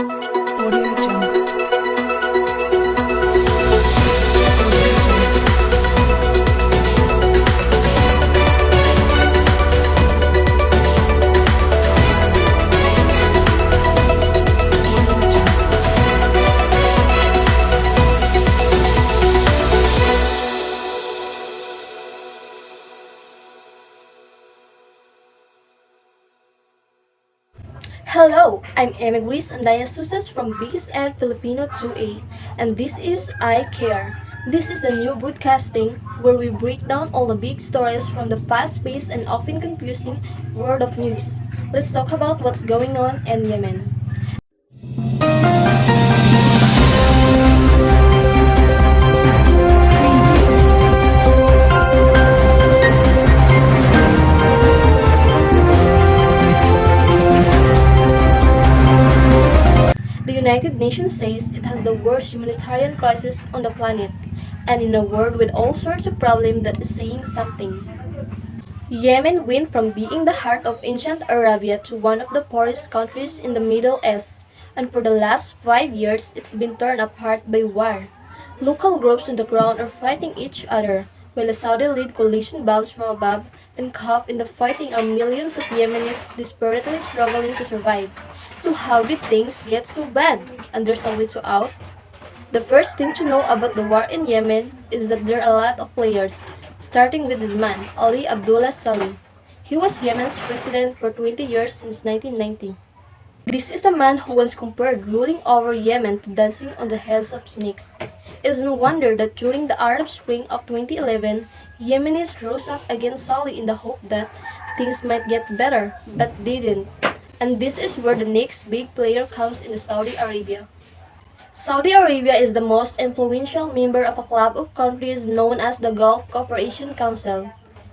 Audio Jungle. Hello, I'm Emigris Andaya Susas from BSL Filipino 2A, and this is I Care. This is the new broadcasting where we break down all the big stories from the fast-paced and often confusing world of news. Let's talk about what's going on in Yemen. The United Nations says it has the worst humanitarian crisis on the planet, and in a world with all sorts of problems that is saying something. Yemen went from being the heart of ancient Arabia to one of the poorest countries in the Middle East, and for the last 5 years it's been torn apart by war. Local groups on the ground are fighting each other, while a Saudi-led coalition bombs from above and caught in the fighting are millions of Yemenis desperately struggling to survive. So how did things get so bad? And there's a way to out? The first thing to know about the war in Yemen is that there are a lot of players, starting with this man, Ali Abdullah Saleh. He was Yemen's president for 20 years since 1990. This is a man who once compared ruling over Yemen to dancing on the heads of snakes. It is no wonder that during the Arab Spring of 2011, Yemenis rose up against Saleh in the hope that things might get better, but didn't. And this is where the next big player comes in Saudi Arabia. Saudi Arabia is the most influential member of a club of countries known as the Gulf Cooperation Council,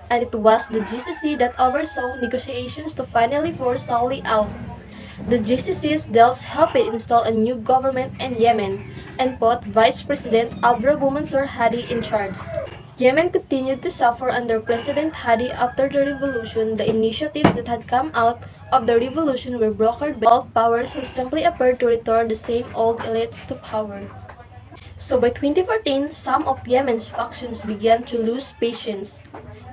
and it was the GCC that oversaw negotiations to finally force Saudi out. The GCC's deals helped install a new government in Yemen and put Vice President Abdurabu Mansur Hadi in charge. Yemen continued to suffer under President Hadi after the revolution. The initiatives that had come out of the revolution were brokered by Gulf powers who simply appeared to return the same old elites to power. So by 2014, some of Yemen's factions began to lose patience.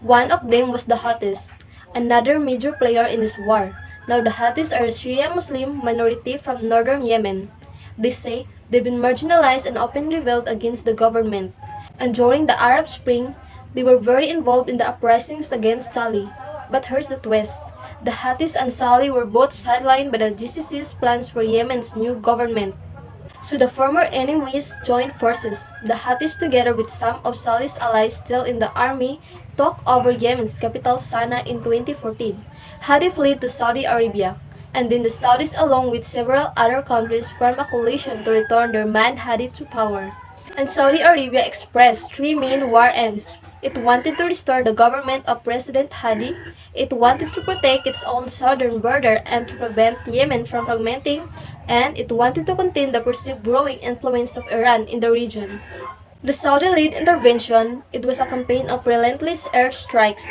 One of them was the Houthis, another major player in this war. Now the Houthis are a Shia Muslim minority from northern Yemen. They say they've been marginalized and openly rebelled against the government. And during the Arab Spring, they were very involved in the uprisings against Saleh. But here's the twist. The Houthis and Saleh were both sidelined by the GCC's plans for Yemen's new government. So the former enemies joined forces. The Houthis, together with some of Saleh's allies still in the army, took over Yemen's capital Sana'a in 2014. Hadi fled to Saudi Arabia, and then the Saudis along with several other countries formed a coalition to return their man Hadi to power. And Saudi Arabia expressed three main war aims. It wanted to restore the government of President Hadi, it wanted to protect its own southern border and to prevent Yemen from fragmenting, and it wanted to contain the perceived growing influence of Iran in the region. The Saudi-led intervention, it was a campaign of relentless airstrikes.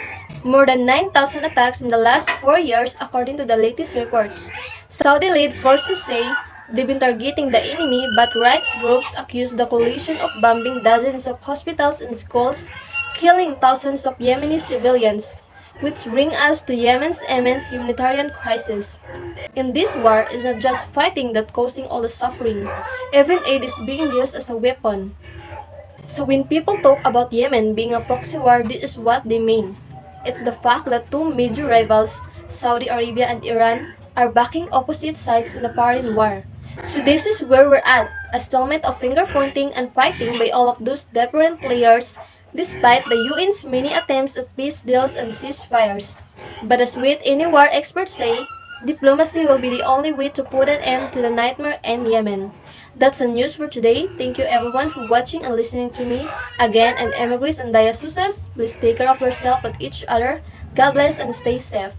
More than 9,000 attacks in the last 4 years according to the latest reports. Saudi-led forces say they've been targeting the enemy, but rights groups accuse the coalition of bombing dozens of hospitals and schools, killing thousands of Yemeni civilians, which bring us to Yemen's immense humanitarian crisis. In this war, it's not just fighting that's causing all the suffering. Even aid is being used as a weapon. So when people talk about Yemen being a proxy war, this is what they mean. It's the fact that two major rivals, Saudi Arabia and Iran, are backing opposite sides in a foreign war. So this is where we're at, a stalemate of finger-pointing and fighting by all of those different players, despite the UN's many attempts at peace deals and ceasefires. But as with any war experts say, diplomacy will be the only way to put an end to the nightmare in Yemen. That's the news for today. Thank you everyone for watching and listening to me. Again, I'm Emigris Andaya Susas. Please take care of yourself and each other. God bless and stay safe.